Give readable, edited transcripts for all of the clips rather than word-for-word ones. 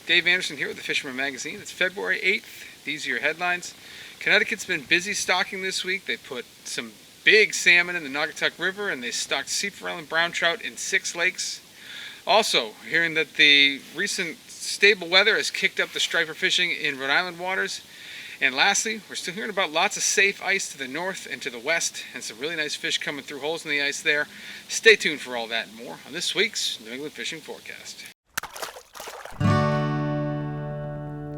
Dave Anderson here with the Fisherman magazine. It's February 8th. These are your headlines. Connecticut's been busy stocking this week. They put some big salmon in the Naugatuck River, and they stocked sea forel and brown trout in 6 lakes. Also, hearing that the recent stable weather has kicked up the striper fishing in Rhode Island waters. And lastly, we're still hearing about lots of safe ice to the north and to the west, and some really nice fish coming through holes in the ice there. Stay tuned for all that and more on this week's New England Fishing Forecast.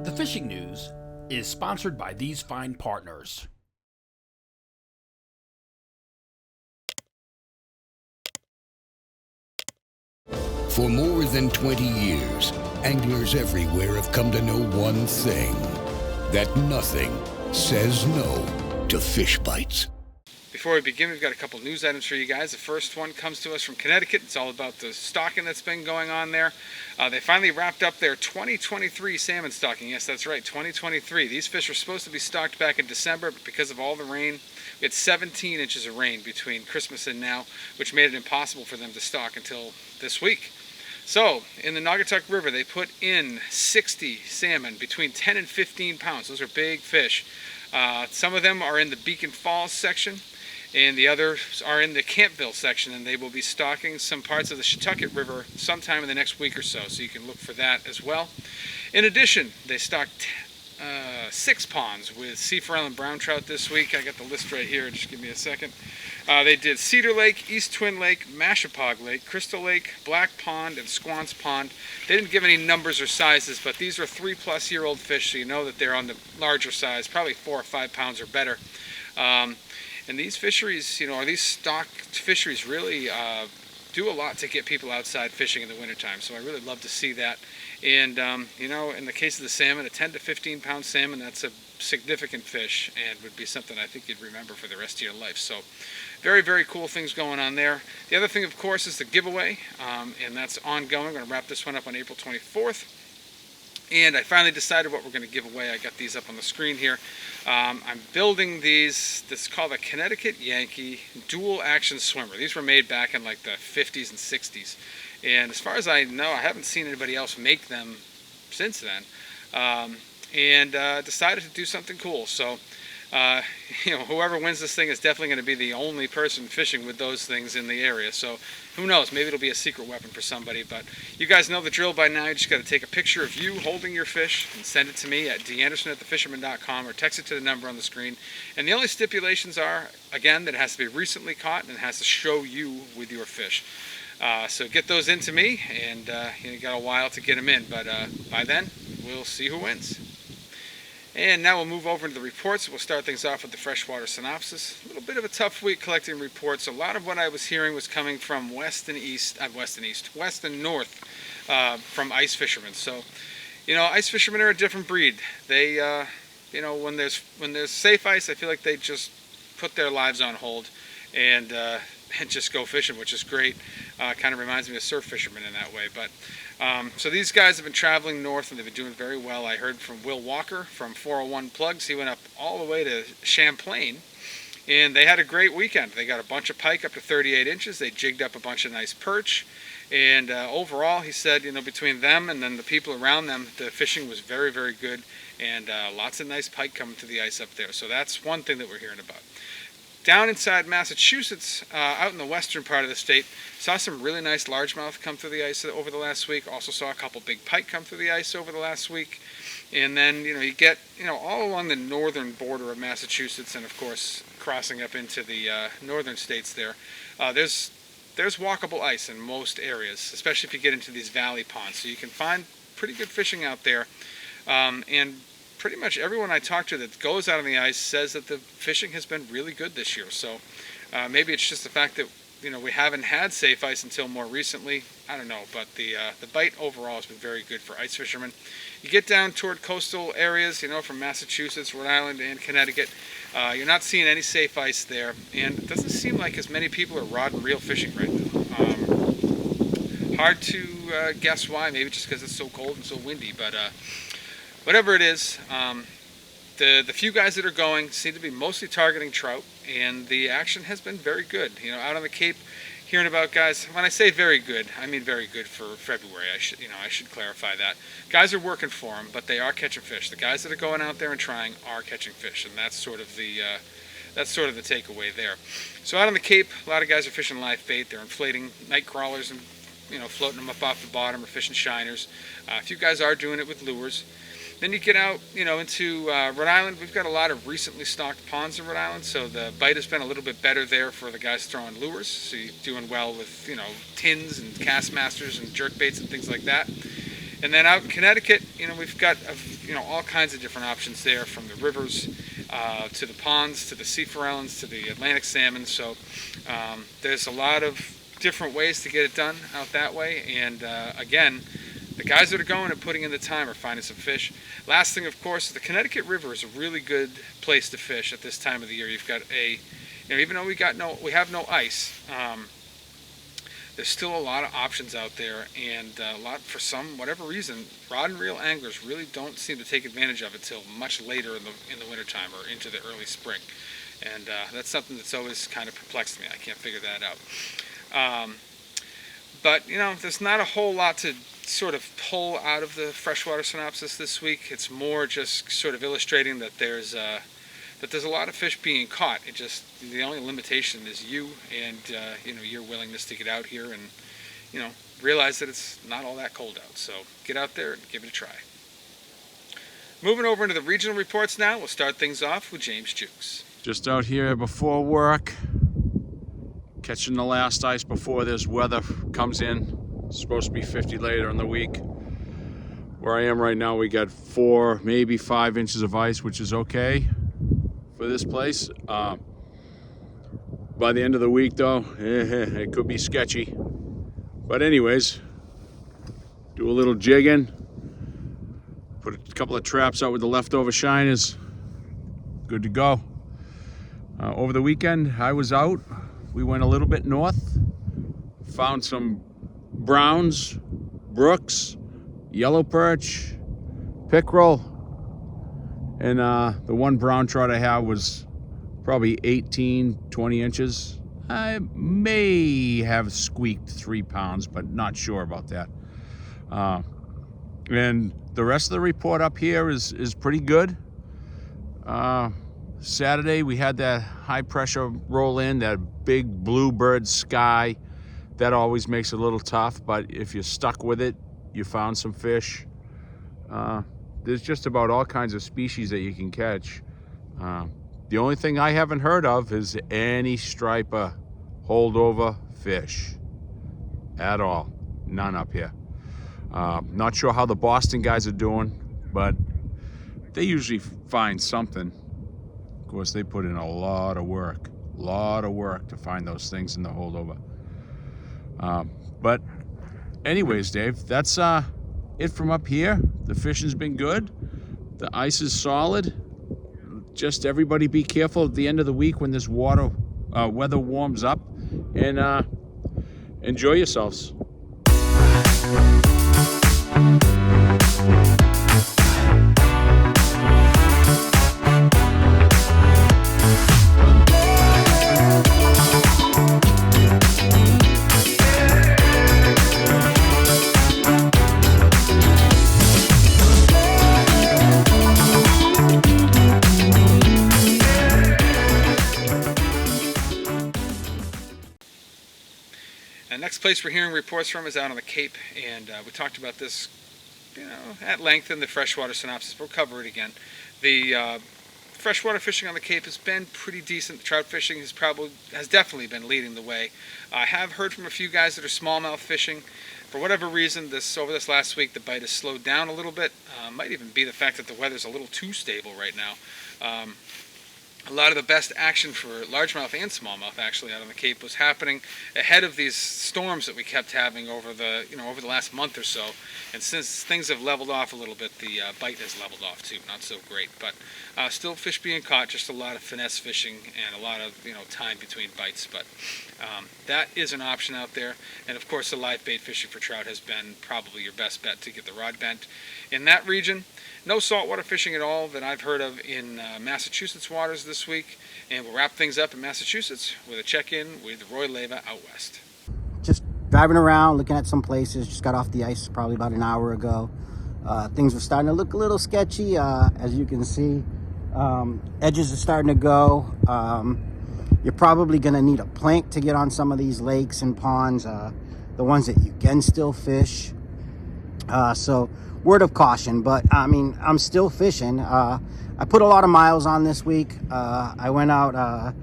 The Fishing News is sponsored by these fine partners. For more than 20 years, anglers everywhere have come to know one thing, that nothing says no to fish bites. Before we begin, we've got a couple news items for you guys. The first one comes to us from Connecticut. It's all about the stocking that's been going on there. They finally wrapped up their 2023 salmon stocking. Yes, that's right, 2023. These fish were supposed to be stocked back in December, but because of all the rain, we had 17 inches of rain between Christmas and now, which made it impossible for them to stock until this week. So, in the Naugatuck River, they put in 60 salmon between 10 and 15 pounds. Those are big fish. Some of them are in the Beacon Falls section, and the others are in the Campville section, and they will be stocking some parts of the Shettucket River sometime in the next week or so you can look for that as well. In addition, they stocked 6 ponds with sea forel and brown trout this week. I got the list right here, just give me a second. They did Cedar Lake, East Twin Lake, Mashapog Lake, Crystal Lake, Black Pond, and Squance Pond. They didn't give any numbers or sizes, but these are 3-plus-year-old fish, so you know that they're on the larger size, probably 4 or 5 pounds or better. And these fisheries, or these stocked fisheries really do a lot to get people outside fishing in the wintertime. So I really love to see that. And, in the case of the salmon, a 10 to 15 pound salmon, that's a significant fish and would be something I think you'd remember for the rest of your life. So very, very cool things going on there. The other thing, of course, is the giveaway, and that's ongoing. I'm going to wrap this one up on April 24th. And I finally decided what we're going to give away. I got these up on the screen here. I'm building these. This is called a Connecticut Yankee dual action swimmer. These were made back in like the 50s and 60s. And as far as I know, I haven't seen anybody else make them since then. And decided to do something cool. So, whoever wins this thing is definitely going to be the only person fishing with those things in the area. So, who knows? Maybe it'll be a secret weapon for somebody. But you guys know the drill by now. You just got to take a picture of you holding your fish and send it to me at danderson@thefisherman.com or text it to the number on the screen. And the only stipulations are, again, that it has to be recently caught and it has to show you with your fish. So get those into me, and you got a while to get them in. But by then, we'll see who wins. And now we'll move over to the reports. We'll start things off with the freshwater synopsis. A little bit of a tough week collecting reports. A lot of what I was hearing was coming from west and north from ice fishermen. So, ice fishermen are a different breed. They, when there's safe ice, I feel like they just put their lives on hold and just go fishing, which is great. Kind of reminds me of surf fishermen in that way. But so these guys have been traveling north, and they've been doing very well. I heard from Will Walker from 401 Plugs. He went up all the way to Champlain, and they had a great weekend. They got a bunch of pike up to 38 inches. They jigged up a bunch of nice perch. And overall, he said, between them and then the people around them, the fishing was very, very good, and lots of nice pike coming to the ice up there. So that's one thing that we're hearing about. Down inside Massachusetts, out in the western part of the state, saw some really nice largemouth come through the ice over the last week. Also saw a couple big pike come through the ice over the last week. And then, you get, all along the northern border of Massachusetts, and of course, crossing up into the northern states there, there's walkable ice in most areas, especially if you get into these valley ponds. So you can find pretty good fishing out there. And pretty much everyone I talk to that goes out on the ice says that the fishing has been really good this year. So maybe it's just the fact that we haven't had safe ice until more recently. I don't know, but the bite overall has been very good for ice fishermen. You get down toward coastal areas, from Massachusetts, Rhode Island, and Connecticut. You're not seeing any safe ice there, and it doesn't seem like as many people are rod and reel fishing right now. Hard to guess why. Maybe just because it's so cold and so windy, but whatever it is, the few guys that are going seem to be mostly targeting trout, and the action has been very good. Out on the Cape, hearing about guys. When I say very good, I mean very good for February. I should clarify that. Guys are working for them, but they are catching fish. The guys that are going out there and trying are catching fish, and that's sort of the takeaway there. So out on the Cape, a lot of guys are fishing live bait. They're inflating night crawlers and floating them up off the bottom, or fishing shiners. A few guys are doing it with lures. Then you get out, into Rhode Island. We've got a lot of recently stocked ponds in Rhode Island, so the bite has been a little bit better there for the guys throwing lures. So you're doing well with, tins and cast masters and jerk baits and things like that. And then out in Connecticut, we've got, all kinds of different options there, from the rivers to the ponds, to the sea forellins, to the Atlantic salmon. So there's a lot of different ways to get it done out that way. And again, the guys that are going and putting in the time are finding some fish. Last thing, of course, the Connecticut River is a really good place to fish at this time of the year. You've got even though we have no ice, there's still a lot of options out there, and for whatever reason, rod and reel anglers really don't seem to take advantage of it till much later in the wintertime or into the early spring. And that's something that's always kind of perplexed me. I can't figure that out. But there's not a whole lot to sort of pull out of the freshwater synopsis this week. It's more just sort of illustrating that there's a lot of fish being caught. The only limitation is you and your willingness to get out here and realize that it's not all that cold out. So get out there and give it a try. Moving over into the regional reports now, we'll start things off with James Jewkes. Just out here before work, catching the last ice before this weather comes in. It's supposed to be 50 later in the week. Where I am right now, we got 4, maybe 5 inches of ice, which is okay for this place. By the end of the week, though, it could be sketchy. But anyways, do a little jigging, put a couple of traps out with the leftover shiners. Good to go. Over the weekend, I was out. We went a little bit north, found some browns, brooks, yellow perch, pickerel, and the one brown trout I have was probably 18, 20 inches. I may have squeaked 3 pounds, but not sure about that. And the rest of the report up here is pretty good. Saturday we had that high pressure roll in, that big bluebird sky. That always makes it a little tough, but if you're stuck with it, you found some fish. There's just about all kinds of species that you can catch. The only thing I haven't heard of is any striper holdover fish at all. None up here. Not sure how the Boston guys are doing, but they usually find something. Of course, they put in a lot of work to find those things in the holdover. But anyways, Dave, that's it from up here. The fishing's been good. The ice is solid. Just everybody be careful at the end of the week when this weather warms up, and enjoy yourselves. Next place we're hearing reports from is out on the Cape, and we talked about this, at length in the freshwater synopsis. We'll cover it again. The freshwater fishing on the Cape has been pretty decent. The trout fishing has definitely been leading the way. I have heard from a few guys that are smallmouth fishing. For whatever reason, over this last week, the bite has slowed down a little bit. Might even be the fact that the weather's a little too stable right now. A lot of the best action for largemouth and smallmouth actually out on the Cape was happening ahead of these storms that we kept having over the last month or so. And since things have leveled off a little bit, the bite has leveled off too. Not so great, but still fish being caught. Just a lot of finesse fishing and a lot of time between bites. But that is an option out there. And of course, the live bait fishing for trout has been probably your best bet to get the rod bent in that region. No saltwater fishing at all that I've heard of in Massachusetts waters this week. And we'll wrap things up in Massachusetts with a check-in with Rowan Lytle out west. driving around, looking at some places. Just got off the ice probably about an hour ago. Things were starting to look a little sketchy, as you can see. Edges are starting to go. You're probably going to need a plank to get on some of these lakes and ponds, the ones that you can still fish. So word of caution, but I mean, I'm still fishing. I put a lot of miles on this week. I went out,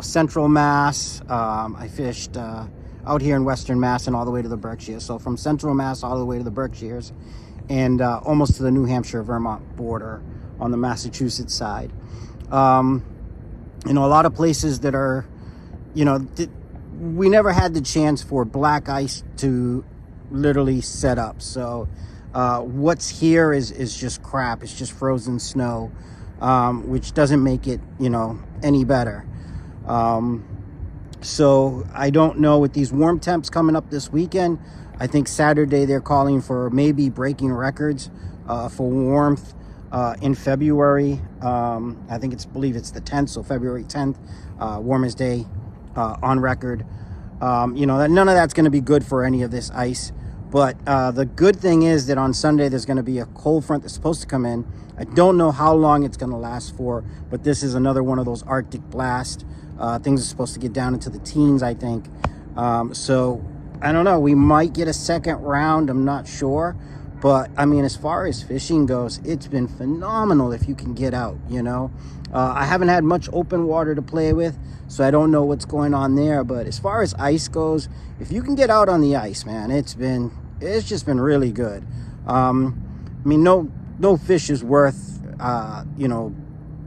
Central Mass. I fished out here in Western Mass and all the way to the Berkshires. So from Central Mass all the way to the Berkshires and almost to the New Hampshire-Vermont border on the Massachusetts side. A lot of places that are, we never had the chance for black ice to literally set up. So what's here is just crap. It's just frozen snow, which doesn't make it, any better. So I don't know, with these warm temps coming up this weekend, I think Saturday they're calling for maybe breaking records for warmth in February. I believe it's the 10th, so February 10th, warmest day on record. None of that's going to be good for any of this ice. But the good thing is that on Sunday there's going to be a cold front that's supposed to come in. I don't know how long it's going to last for, but this is another one of those Arctic blasts. Things are supposed to get down into the teens, I think. So I don't know. We might get a second round. I'm not sure. But I mean, as far as fishing goes, it's been phenomenal if you can get out, I haven't had much open water to play with, so I don't know what's going on there. But as far as ice goes, if you can get out on the ice, man, it's just been really good. No fish is worth,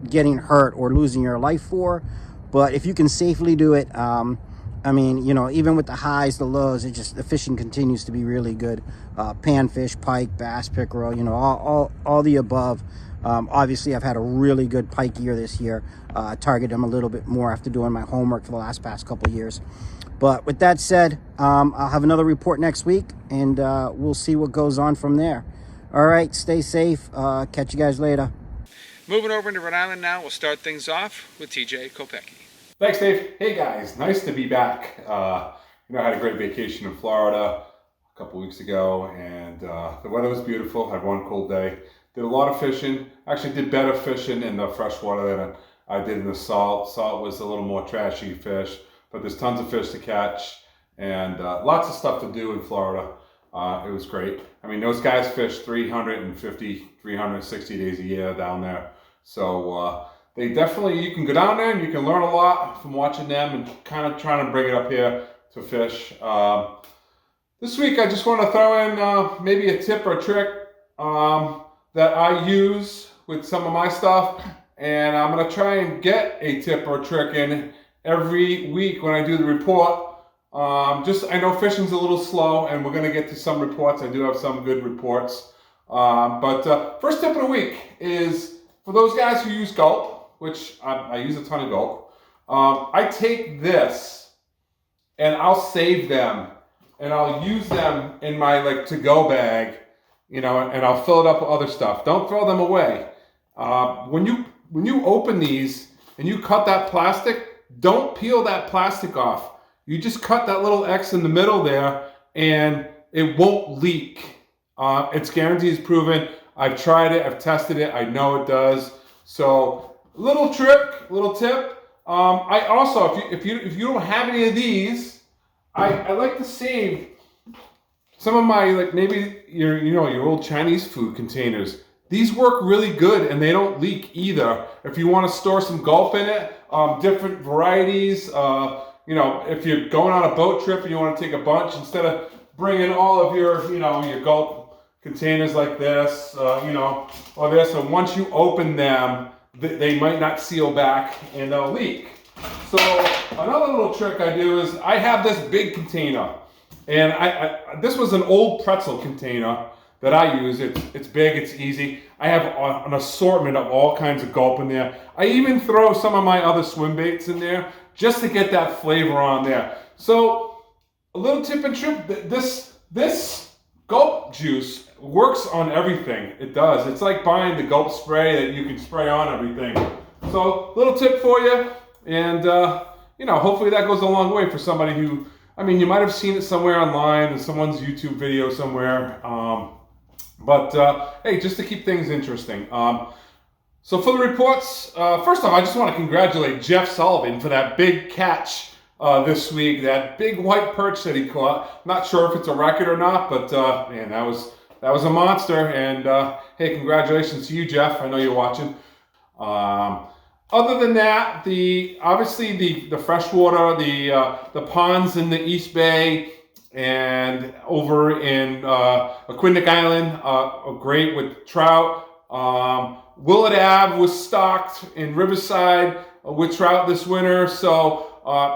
getting hurt or losing your life for. But if you can safely do it, even with the highs, the lows, the fishing continues to be really good. Panfish, pike, bass, pickerel, all the above. Obviously, I've had a really good pike year this year. I target them a little bit more after doing my homework for the past couple of years. But with that said, I'll have another report next week, and we'll see what goes on from there. All right, stay safe. Catch you guys later. Moving over into Rhode Island now, we'll start things off with TJ Kopecky. Thanks, Dave. Hey guys, nice to be back. I had a great vacation in Florida a couple weeks ago, and the weather was beautiful. Had one cold day. Did a lot of fishing. Actually did better fishing in the freshwater than I did in the salt. Salt was a little more trashy fish, but there's tons of fish to catch and lots of stuff to do in Florida. It was great. I mean, those guys fish 350, 360 days a year down there. So they definitely, you can go down there and you can learn a lot from watching them and kind of trying to bring it up here to fish. This week I just want to throw in maybe a tip or a trick that I use with some of my stuff, and I'm going to try and get a tip or trick in every week when I do the report. I know fishing's a little slow, and we're going to get to some reports. I do have some good reports. But first tip of the week is for those guys who use gulp, which I use a ton of gulp. I take this and I'll save them and I'll use them in my to-go bag, and I'll fill it up with other stuff. Don't throw them away. When you open these and you cut that plastic, don't peel that plastic off. You just cut that little X in the middle there and it won't leak. It's guaranteed, it's proven. I've tried it, I've tested it, I know it does. So, little trick, little tip. I also, if you don't have any of these, I like to save some of my maybe your old Chinese food containers. These work really good and they don't leak either. If you want to store some gulp in it, different varieties. If you're going on a boat trip and you want to take a bunch, instead of bringing all of your your gulp containers like this, or this, and once you open them, they might not seal back and they'll leak. So another little trick I do is I have this big container, and this was an old pretzel container that I use. It's big, it's easy. I have an assortment of all kinds of gulp in there. I even throw some of my other swim baits in there just to get that flavor on there. So a little tip and trick, this gulp juice works on everything. It does. It's like buying the gulp spray that you can spray on everything. So little tip for you, and hopefully that goes a long way for somebody who I mean, you might have seen it somewhere online in someone's YouTube video somewhere. But hey, just to keep things interesting. So for the reports, first off, I just want to congratulate Jeff Sullivan for that big catch this week. That big white perch that he caught. Not sure if it's a record or not, but man, that was a monster. And hey, congratulations to you, Jeff. I know you're watching. Other than that, obviously the freshwater, the ponds in the East Bay and over in Aquinic Island are great with trout. Willard Ave was stocked in Riverside with trout this winter, so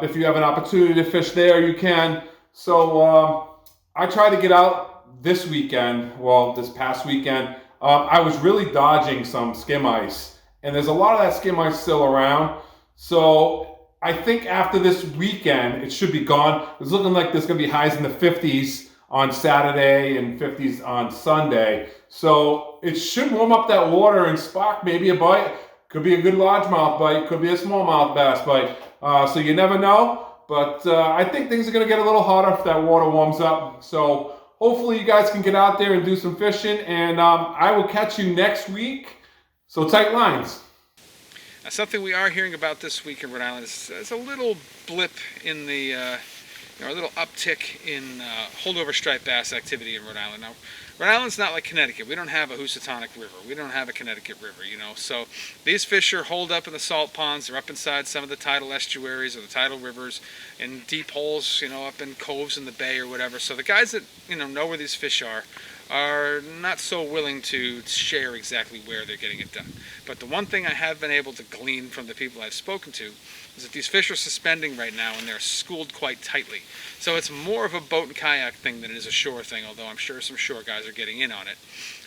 if you have an opportunity to fish there, you can. So I tried to get out this past weekend. I was really dodging some skim ice. And there's a lot of that skim ice still around. So I think after this weekend, it should be gone. It's looking like there's going to be highs in the 50s on Saturday and 50s on Sunday. So it should warm up that water and spark maybe a bite. Could be a good largemouth bite. Could be a smallmouth bass bite. So you never know. But I think things are going to get a little hotter if that water warms up. So hopefully you guys can get out there and do some fishing. And I will catch you next week. So tight lines. Now, something we are hearing about this week in Rhode Island is a little blip in the, a little uptick in holdover striped bass activity in Rhode Island. Now, Rhode Island's not like Connecticut. We don't have a Housatonic River. We don't have a Connecticut River, So these fish are holed up in the salt ponds. They're up inside some of the tidal estuaries or the tidal rivers in deep holes, up in coves in the bay or whatever. So the guys that, know where these fish are not so willing to share exactly where they're getting it done. But the one thing I have been able to glean from the people I've spoken to is that these fish are suspending right now and they're schooled quite tightly. So it's more of a boat and kayak thing than it is a shore thing, although I'm sure some shore guys are getting in on it.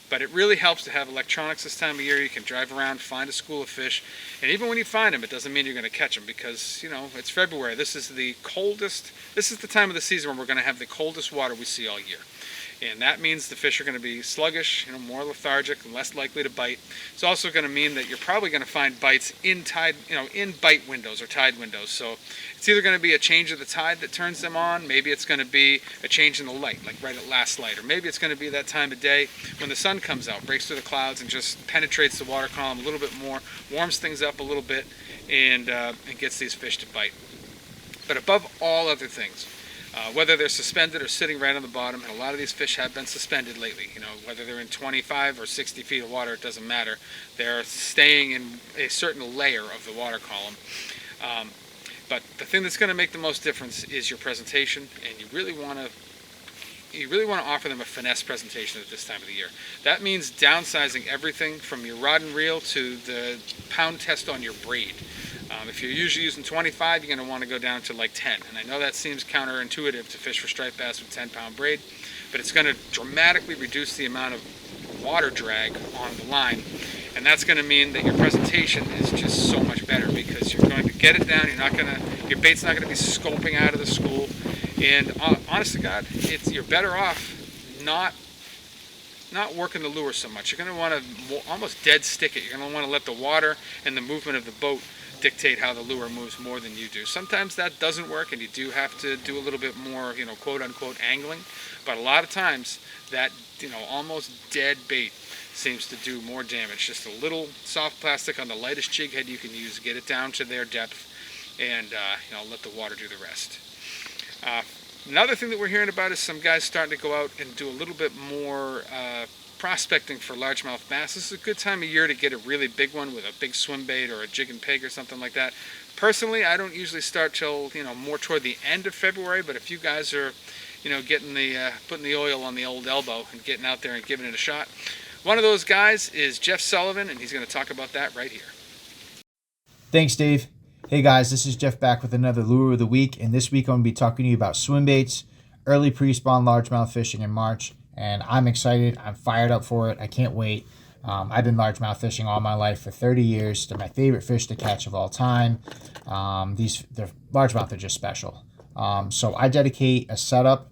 But it really helps to have electronics this time of year. You can drive around, find a school of fish, and even when you find them, it doesn't mean you're going to catch them because, it's February. This is the time of the season where we're going to have the coldest water we see all year. And that means the fish are going to be sluggish, more lethargic, and less likely to bite. It's also going to mean that you're probably going to find bites in in bite windows or tide windows. So it's either going to be a change of the tide that turns them on, maybe it's going to be a change in the light, like right at last light, or maybe it's going to be that time of day when the sun comes out, breaks through the clouds, and just penetrates the water column a little bit more, warms things up a little bit, and gets these fish to bite. But above all other things, whether they're suspended or sitting right on the bottom, and a lot of these fish have been suspended lately. Whether they're in 25 or 60 feet of water, it doesn't matter. They're staying in a certain layer of the water column. But the thing that's going to make the most difference is your presentation, and you really want to offer them a finesse presentation at this time of the year. That means downsizing everything from your rod and reel to the pound test on your braid. If you're usually using 25, you're going to want to go down to like 10. And I know that seems counterintuitive to fish for striped bass with 10-pound braid, but it's going to dramatically reduce the amount of water drag on the line. And that's going to mean that your presentation is just so much better because you're going to get it down. Your bait's not going to be scoping out of the school. And honest to God, you're better off not working the lure so much. You're going to want to almost dead stick it. You're going to want to let the water and the movement of the boat dictate how the lure moves more than you do. Sometimes that doesn't work and you do have to do a little bit more, quote unquote angling. But a lot of times that, almost dead bait seems to do more damage. Just a little soft plastic on the lightest jig head you can use, get it down to their depth, and let the water do the rest. Another thing that we're hearing about is some guys starting to go out and do a little bit more prospecting for largemouth bass. This is a good time of year to get a really big one with a big swim bait or a jig and peg or something like that. Personally, I don't usually start till more toward the end of February, but if you guys are getting putting the oil on the old elbow and getting out there and giving it a shot, one of those guys is Jeff Sullivan, and he's going to talk about that right here. Thanks, Dave. Hey guys, this is Jeff back with another Lure of the Week, and this week I'm going to be talking to you about swim baits, early pre-spawn largemouth fishing in March, and I'm excited. I'm fired up for it. I can't wait. I've been largemouth fishing all my life for 30 years. They're my favorite fish to catch of all time. The largemouth are just special. So I dedicate a setup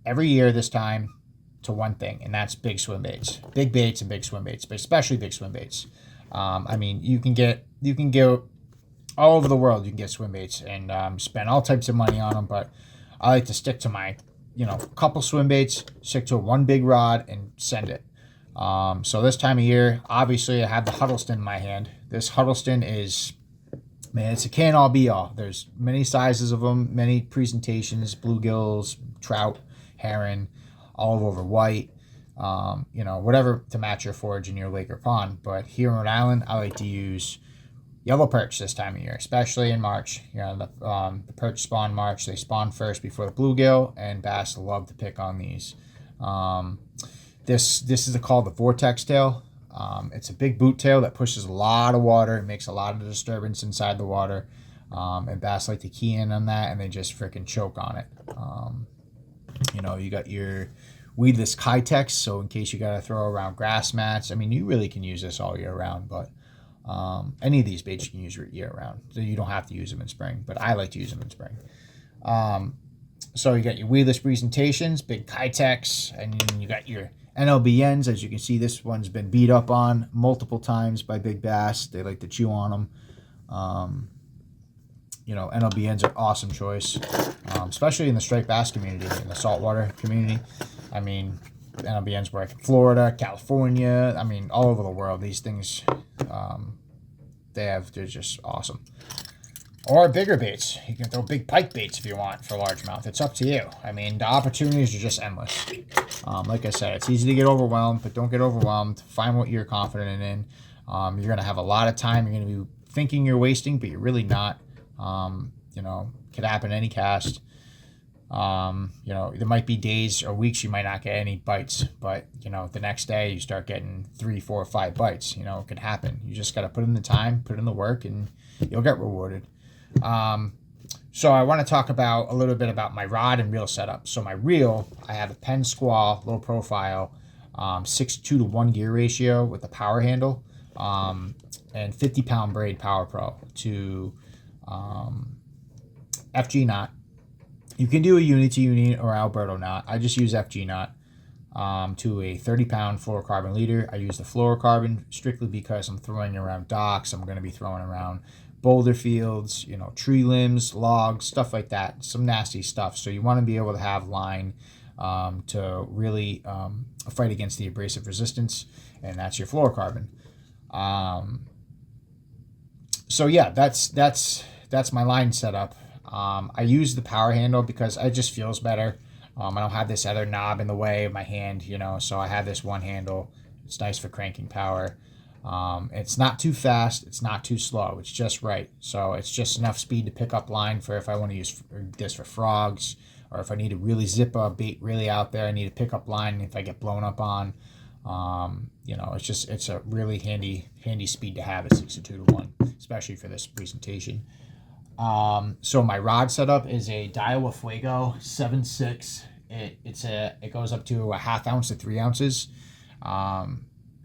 every year this time to one thing, and that's big swim baits. Big baits and big swim baits, but especially big swim baits. You can get all over the world. You can get swim baits and spend all types of money on them, but I like to stick to my, couple swim baits, stick to one big rod, and send it. So this time of year, obviously, I have the Huddleston in my hand. This Huddleston is, man, it's a can-all be-all. There's many sizes of them, many presentations, bluegills, trout, herring, olive over white, whatever to match your forage in your lake or pond. But here in Rhode Island, I like to use yellow perch this time of year, especially in March. The perch spawn March. They spawn first before the bluegill, and bass love to pick on these. This is called the vortex tail. It's a big boot tail that pushes a lot of water. It makes a lot of disturbance inside the water. And bass like to key in on that, and they just freaking choke on it. You got your weedless Kitex, so in case you got to throw around grass mats, I mean, you really can use this all year round, but any of these baits you can use year round, so you don't have to use them in spring, but I like to use them in spring. So you got your weedless presentations, big Kitex, and then you got your NLBNs. As you can see, this one's been beat up on multiple times by big bass. They like to chew on them. NLBNs are awesome choice, especially in the striped bass community, in the saltwater community. I mean, NLBNs work in Florida, California, I mean, all over the world. These things, they're just awesome. Or bigger baits. You can throw big pike baits if you want for largemouth. It's up to you. I mean, the opportunities are just endless. Like I said, it's easy to get overwhelmed, but don't get overwhelmed. Find what you're confident in. You're going to have a lot of time. You're going to be thinking you're wasting, but you're really not. Could happen any cast. There might be days or weeks you might not get any bites, but the next day you start getting 3, 4, 5 bites. It could happen. You just got to put in the time, put in the work, and you'll get rewarded. So I want to talk about a little bit about my rod and reel setup. So my reel, I have a Penn Squaw, low profile, 6:2 to 1 gear ratio with a power handle, and 50-pound braid Power Pro to FG knot. You can do a uni-to-uni or Alberto knot. I just use FG knot to a 30-pound fluorocarbon leader. I use the fluorocarbon strictly because I'm throwing around docks. I'm going to be throwing around boulder fields, tree limbs, logs, stuff like that. Some nasty stuff. So you want to be able to have line to really fight against the abrasive resistance, and that's your fluorocarbon. So yeah, that's my line setup. I use the power handle because it just feels better. I don't have this other knob in the way of my hand, so I have this one handle. It's nice for cranking power. It's not too fast. It's not too slow. It's just right. So it's just enough speed to pick up line for if I want to use this for frogs, or if I need to really zip a bait really out there, I need to pick up line if I get blown up on. It's a really handy speed to have at 6:2 to 1, especially for this presentation. So my rod setup is a Daiwa Fuego 7.6. It goes up to a 1/2 ounce to 3 ounces.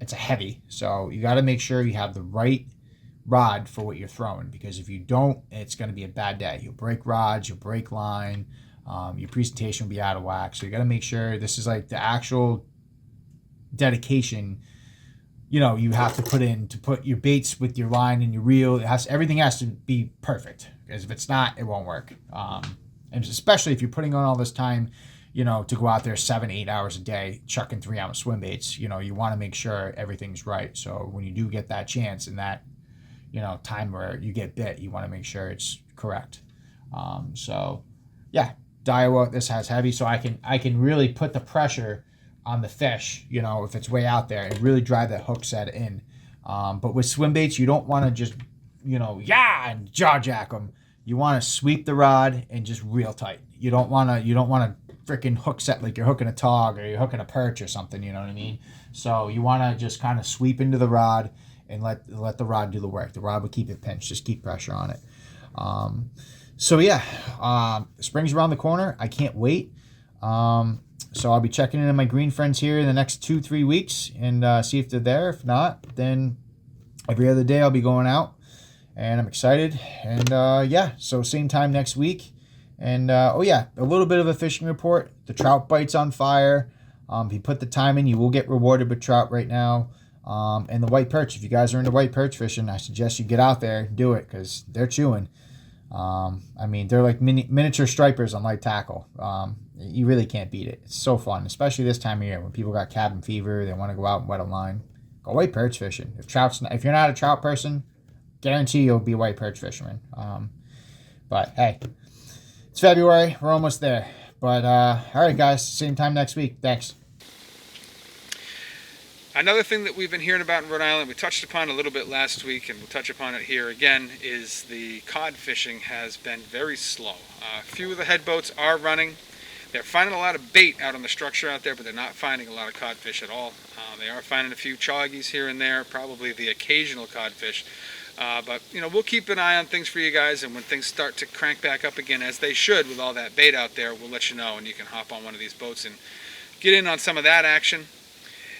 It's a heavy, so you got to make sure you have the right rod for what you're throwing, because if you don't, it's going to be a bad day. You'll break rods, you'll break line, your presentation will be out of whack. So you got to make sure this is like the actual dedication you have to put in to put your baits with your line and your reel. Everything has to be perfect, because if it's not, it won't work. And especially if you're putting on all this time, to go out there 7-8 hours a day chucking 3-ounce swim baits, you want to make sure everything's right. So when you do get that chance and that time where you get bit, you want to make sure it's correct. So yeah, Daiwa, this has heavy, so I can really put the pressure on the fish, if it's way out there, and really drive that hook set in. But with swim baits, you don't want to just, and jaw jack them. You want to sweep the rod and just reel tight. You don't want to freaking hook set like you're hooking a tog or you're hooking a perch or something. You know what I mean? So you want to just kind of sweep into the rod and let the rod do the work. The rod will keep it pinched. Just keep pressure on it. Spring's around the corner. I can't wait. So I'll be checking in on my green friends here in the next 2-3 weeks and see if they're there. If not, then every other day I'll be going out, and I'm excited. And so same time next week. And a little bit of a fishing report. The trout bite's on fire. If you put the time in, you will get rewarded with trout right now. And the white perch. If you guys are into white perch fishing, I suggest you get out there and do it, because they're chewing. I mean, they're like miniature stripers on light tackle. You really can't beat it. It's so fun, especially this time of year when people got cabin fever. They want to go out and wet a line. Go white perch fishing. If you're not a trout person, guarantee you'll be white perch fisherman. But hey, it's February. We're almost there. But all right, guys. Same time next week. Thanks. Another thing that we've been hearing about in Rhode Island, we touched upon a little bit last week, and we'll touch upon it here again, is the cod fishing has been very slow. A few of the head boats are running. They're finding a lot of bait out on the structure out there, but they're not finding a lot of codfish at all. They are finding a few choggies here and there, probably the occasional codfish. But, we'll keep an eye on things for you guys, and when things start to crank back up again, as they should with all that bait out there, we'll let you know, and you can hop on one of these boats and get in on some of that action.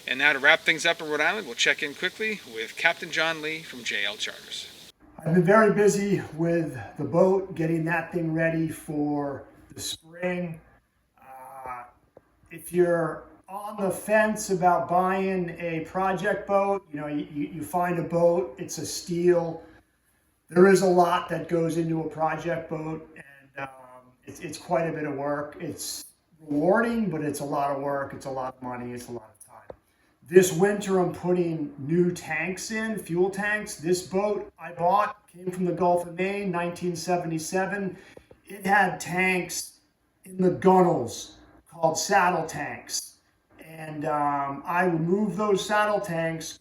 And now to wrap things up in Rhode Island, we'll check in quickly with Captain John Lee from JL Charters. I've been very busy with the boat, getting that thing ready for the spring. If you're on the fence about buying a project boat, you find a boat, it's a steal. There is a lot that goes into a project boat, and it's quite a bit of work. It's rewarding, but it's a lot of work. It's a lot of money. It's a lot of time. This winter, I'm putting new tanks in, fuel tanks. This boat I bought came from the Gulf of Maine, 1977. It had tanks in the gunnels called saddle tanks. And I removed those saddle tanks,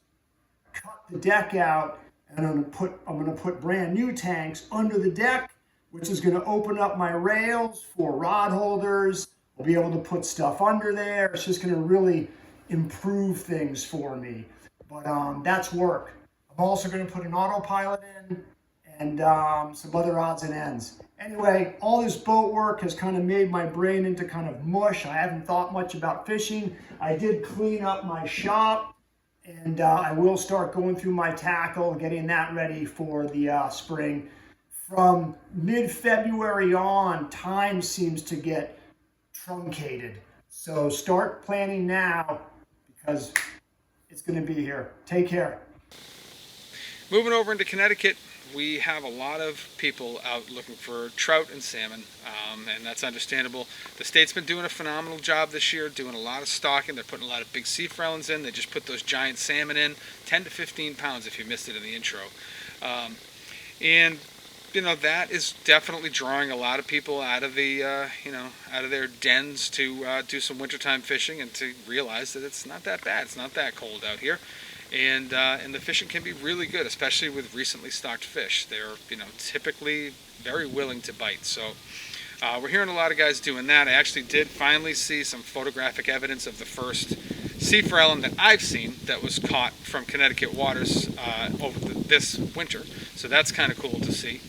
cut the deck out, and I'm gonna put brand new tanks under the deck, which is gonna open up my rails for rod holders. I'll be able to put stuff under there. It's just gonna really improve things for me. But that's work. I'm also gonna put an autopilot in and some other odds and ends. Anyway, all this boat work has kind of made my brain into kind of mush. I haven't thought much about fishing. I did clean up my shop, and I will start going through my tackle, getting that ready for the spring. From mid-February on, time seems to get truncated. So start planning now, because it's going to be here. Take care. Moving over into Connecticut, we have a lot of people out looking for trout and salmon, and that's understandable. The state's been doing a phenomenal job this year, doing a lot of stocking. They're putting a lot of big sea frelons in. They just put those giant salmon in, 10 to 15 pounds if you missed it in the intro. And that is definitely drawing a lot of people out of the, out of their dens to do some wintertime fishing and to realize that it's not that bad. It's not that cold out here. And the fishing can be really good, especially with recently stocked fish. They're, typically very willing to bite. So we're hearing a lot of guys doing that. I actually did finally see some photographic evidence of the first sea frelon that I've seen that was caught from Connecticut waters over this winter. So that's kind of cool to see.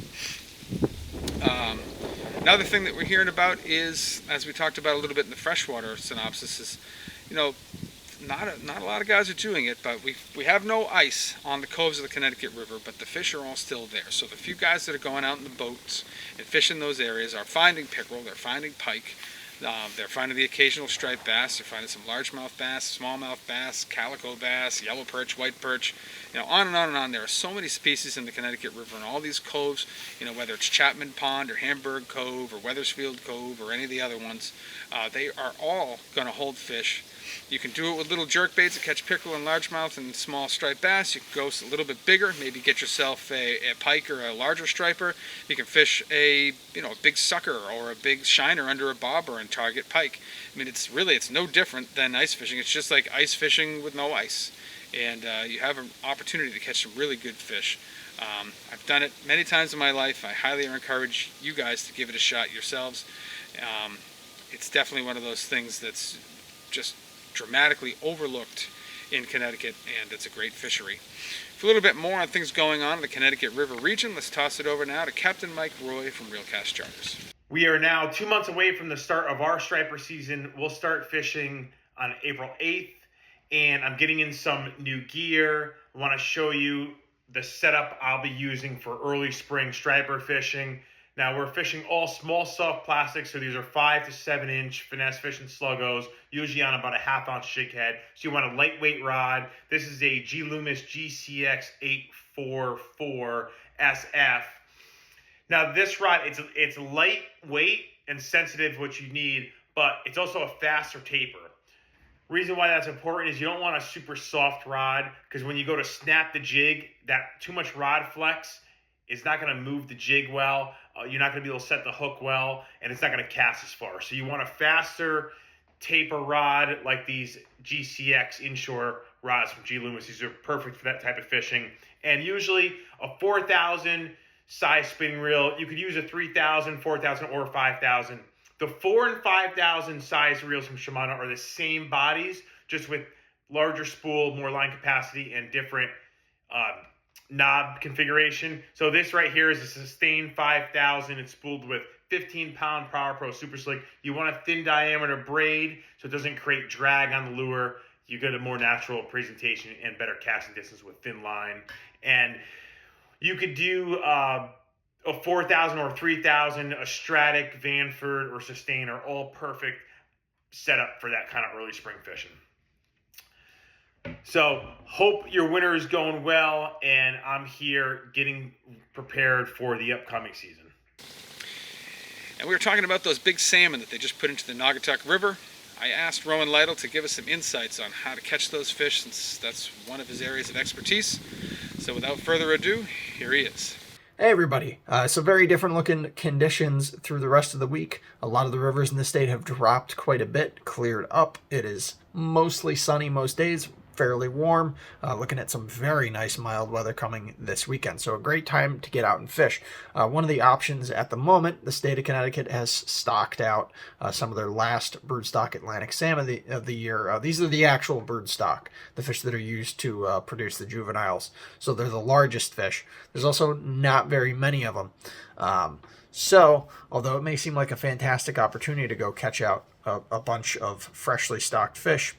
Another thing that we're hearing about is, as we talked about a little bit in the freshwater synopsis, is, not a lot of guys are doing it, but we have no ice on the coves of the Connecticut River, but the fish are all still there. So the few guys that are going out in the boats and fishing those areas are finding pickerel, they're finding pike, they're finding the occasional striped bass, they're finding some largemouth bass, smallmouth bass, calico bass, yellow perch, white perch, on and on and on. There are so many species in the Connecticut River and all these coves, whether it's Chapman Pond or Hamburg Cove or Wethersfield Cove or any of the other ones, they are all going to hold fish. You can do it with little jerk baits to catch pickerel and largemouth and small striped bass. You can go a little bit bigger, maybe get yourself a pike or a larger striper. You can fish a big sucker or a big shiner under a bobber and target pike. I mean, it's no different than ice fishing. It's just like ice fishing with no ice. And you have an opportunity to catch some really good fish. I've done it many times in my life. I highly encourage you guys to give it a shot yourselves. It's definitely one of those things that's just dramatically overlooked in Connecticut, and it's a great fishery. For a little bit more on things going on in the Connecticut River region, let's toss it over now to Captain Mike Roy from Real Cast Charters. We are now 2 months away from the start of our striper season. We'll start fishing on April 8th, and I'm getting in some new gear. I want to show you the setup I'll be using for early spring striper fishing. Now, we're fishing all small soft plastics, so these are 5 to 7 inch finesse fishing sluggos, usually on about a 1/2 ounce jig head. So you want a lightweight rod. This is a G Loomis GCX 844 SF. Now this rod, it's lightweight and sensitive, which you need, but it's also a faster taper. Reason why that's important is you don't want a super soft rod, because when you go to snap the jig, that too much rod flex is not going to move the jig well. You're not going to be able to set the hook well, and it's not going to cast as far. So you want a faster taper rod like these GCX inshore rods from G. Loomis. These are perfect for that type of fishing. And usually a 4,000 size spinning reel. You could use a 3,000, 4,000, or 5,000. The 4,000 and 5,000 size reels from Shimano are the same bodies, just with larger spool, more line capacity, and different knob configuration. So this right here is a Sustain 5,000. It's spooled with 15-pound Power Pro Super Slick. You want a thin diameter braid so it doesn't create drag on the lure. You get a more natural presentation and better casting distance with thin line. And you could do a 4,000 or 3,000, a Stratic, Vanford, or Sustain are all perfect setup for that kind of early spring fishing. So hope your winter is going well, and I'm here getting prepared for the upcoming season. And we were talking about those big salmon that they just put into the Naugatuck River. I asked Rowan Lytle to give us some insights on how to catch those fish, since that's one of his areas of expertise. So without further ado, here he is. Hey everybody, so very different looking conditions through the rest of the week. A lot of the rivers in the state have dropped quite a bit, cleared up. It is mostly sunny most days, fairly warm, looking at some very nice mild weather coming this weekend. So a great time to get out and fish. One of the options at the moment, the state of Connecticut has stocked out some of their last broodstock Atlantic salmon of the year. These are the actual broodstock, the fish that are used to produce the juveniles. So they're the largest fish. There's also not very many of them. So, although it may seem like a fantastic opportunity to go catch out a bunch of freshly stocked fish,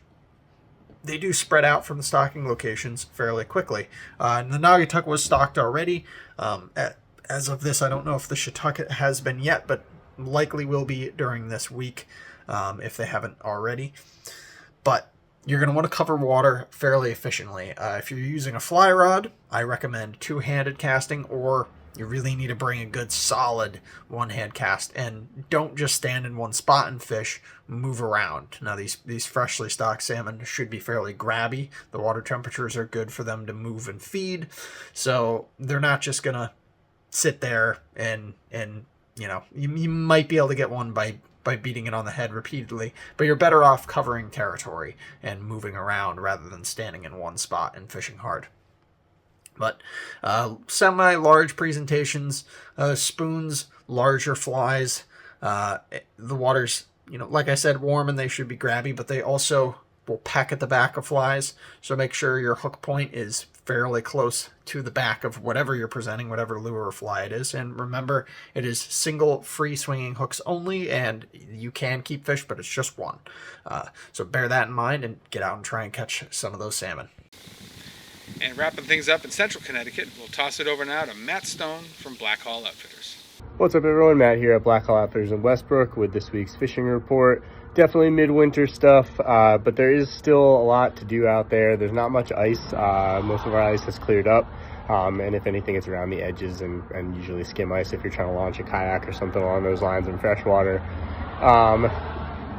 they do spread out from the stocking locations fairly quickly. And the Naugatuck was stocked already. As of this, I don't know if the Shetucket has been yet, but likely will be during this week if they haven't already. But you're going to want to cover water fairly efficiently. If you're using a fly rod, I recommend two-handed casting, or you really need to bring a good solid one-hand cast, and don't just stand in one spot and fish, move around. Now these freshly stocked salmon should be fairly grabby. The water temperatures are good for them to move and feed, so they're not just gonna sit there and you know, you might be able to get one by beating it on the head repeatedly, but you're better off covering territory and moving around rather than standing in one spot and fishing hard. But semi-large presentations, spoons, larger flies. The water's, you know, like I said, warm, and they should be grabby, but they also will peck at the back of flies. So make sure your hook point is fairly close to the back of whatever you're presenting, whatever lure or fly it is. And remember, it is single free swinging hooks only, and you can keep fish, but it's just one. So bear that in mind and get out and try and catch some of those salmon. And wrapping things up in central Connecticut, we'll toss it over now to Matt Stone from Black Hall Outfitters. What's up everyone, Matt here at Black Hall Outfitters in Westbrook with this week's fishing report. Definitely midwinter stuff, but there is still a lot to do out there. There's not much ice. Most of our ice has cleared up, and if anything, it's around the edges and usually skim ice if you're trying to launch a kayak or something along those lines in freshwater. A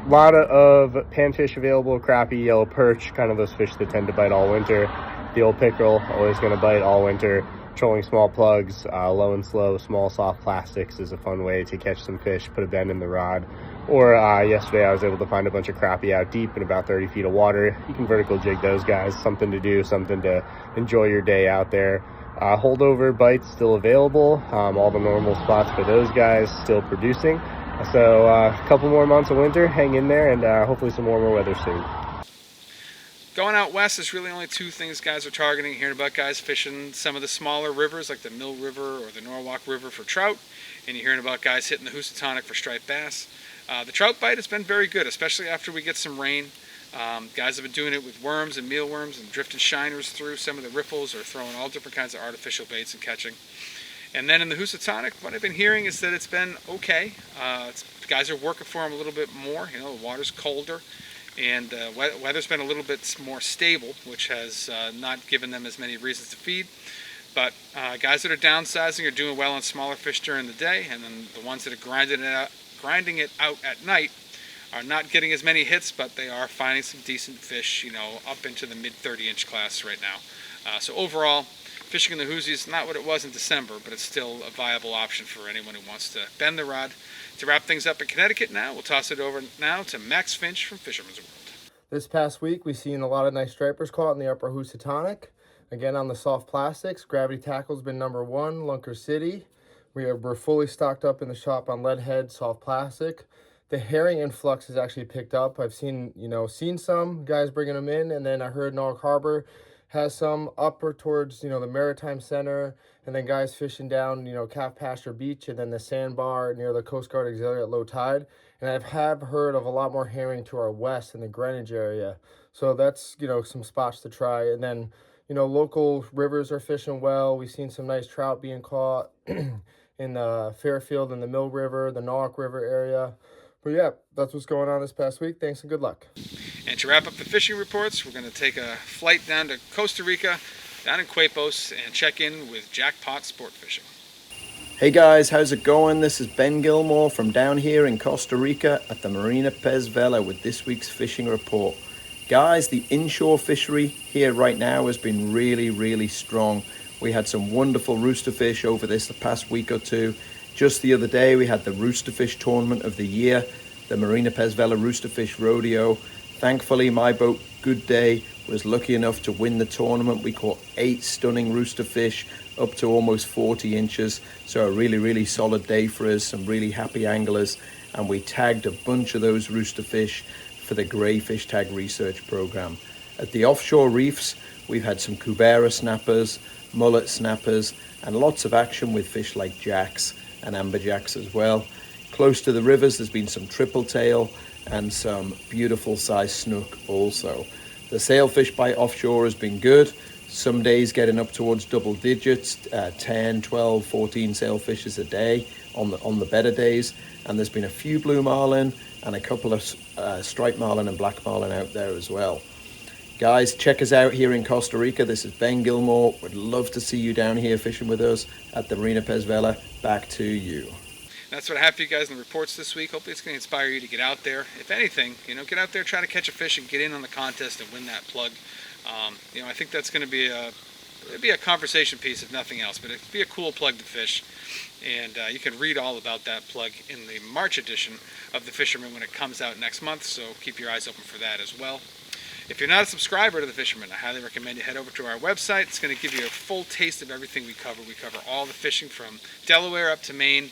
lot of panfish available, crappie, yellow perch, kind of those fish that tend to bite all winter. The old pickerel, always going to bite all winter. Trolling small plugs, low and slow, small soft plastics is a fun way to catch some fish, put a bend in the rod. Or yesterday I was able to find a bunch of crappie out deep in about 30 feet of water. You can vertical jig those guys, something to do, something to enjoy your day out there. Holdover bites still available, all the normal spots for those guys still producing. So a couple more months of winter, hang in there, and hopefully some warmer weather soon. Going out west, there's really only two things guys are targeting. Hearing about guys fishing some of the smaller rivers like the Mill River or the Norwalk River for trout, and you're hearing about guys hitting the Housatonic for striped bass. The trout bite has been very good, especially after we get some rain. Guys have been doing it with worms and mealworms and drifting shiners through some of the riffles, or throwing all different kinds of artificial baits and catching. And then in the Housatonic, what I've been hearing is that it's been okay. Guys are working for them a little bit more. You know, the water's colder. And weather's been a little bit more stable, which has not given them as many reasons to feed. But guys that are downsizing are doing well on smaller fish during the day, and then the ones that are grinding it out at night are not getting as many hits, but they are finding some decent fish, up into the mid 30-inch class right now. So overall, fishing in the Hoosies is not what it was in December, but it's still a viable option for anyone who wants to bend the rod. To wrap things up in Connecticut now, we'll toss it over now to Max Finch from Fisherman's World. This past week, we've seen a lot of nice stripers caught in the upper Housatonic. Again, on the soft plastics, Gravity Tackle's been number one, Lunker City. We're fully stocked up in the shop on leadhead, soft plastic. The herring influx has actually picked up. I've seen some guys bringing them in, and then I heard Norwalk Harbor has some upper towards, the Maritime Center, and then guys fishing down, Capt Pasture Beach, and then the sandbar near the Coast Guard Auxiliary at low tide. And I have heard of a lot more herring to our west in the Greenwich area. So that's, some spots to try. And then, local rivers are fishing well. We've seen some nice trout being caught in the Fairfield and the Mill River, the Norwalk River area. But yeah, that's what's going on this past week. Thanks and good luck. And to wrap up the fishing reports, we're going to take a flight down to Costa Rica, down in Quepos, and check in with Jackpot Sport Fishing. Hey guys, how's it going? This is Ben Gilmour from down here in Costa Rica at the Marina Pez Vela with this week's fishing report. Guys, the inshore fishery here right now has been really, really strong. We had some wonderful roosterfish over the past week or two. Just the other day, we had the Roosterfish Tournament of the Year, the Marina Pez Vela Roosterfish Rodeo. Thankfully, my boat, Good Day, was lucky enough to win the tournament. We caught 8 stunning roosterfish up to almost 40 inches. So a really, really solid day for us, some really happy anglers. And we tagged a bunch of those roosterfish for the Grey Fish Tag Research Program. At the offshore reefs, we've had some Cubera snappers, mullet snappers, and lots of action with fish like jacks and amberjacks as well. Close to the rivers, there's been some triple tail and some beautiful sized snook also. The sailfish bite offshore has been good. Some days getting up towards double digits, 10, 12, 14 sailfishes a day on the better days. And there's been a few blue marlin and a couple of striped marlin and black marlin out there as well. Guys, check us out here in Costa Rica. This is Ben Gilmour. Would love to see you down here fishing with us at the Marina Pez Vela. Back to you. That's what I have for you guys in the reports this week. Hopefully it's going to inspire you to get out there. If anything, get out there, try to catch a fish and get in on the contest and win that plug. I think that's going to be a conversation piece if nothing else, but it'd be a cool plug to fish. And you can read all about that plug in the March edition of the Fisherman when it comes out next month, so keep your eyes open for that as well. If you're not a subscriber to the Fisherman, I highly recommend you head over to our website. It's going to give you a full taste of everything we cover. We cover all the fishing from Delaware up to Maine,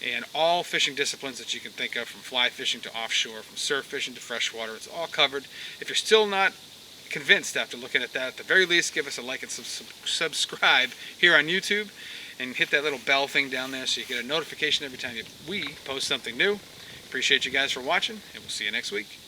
and all fishing disciplines that you can think of, from fly fishing to offshore, from surf fishing to freshwater. It's all covered. If you're still not convinced after looking at that, at the very least, give us a like and subscribe here on YouTube, and hit that little bell thing down there so you get a notification every time we post something new. Appreciate you guys for watching, and we'll see you next week.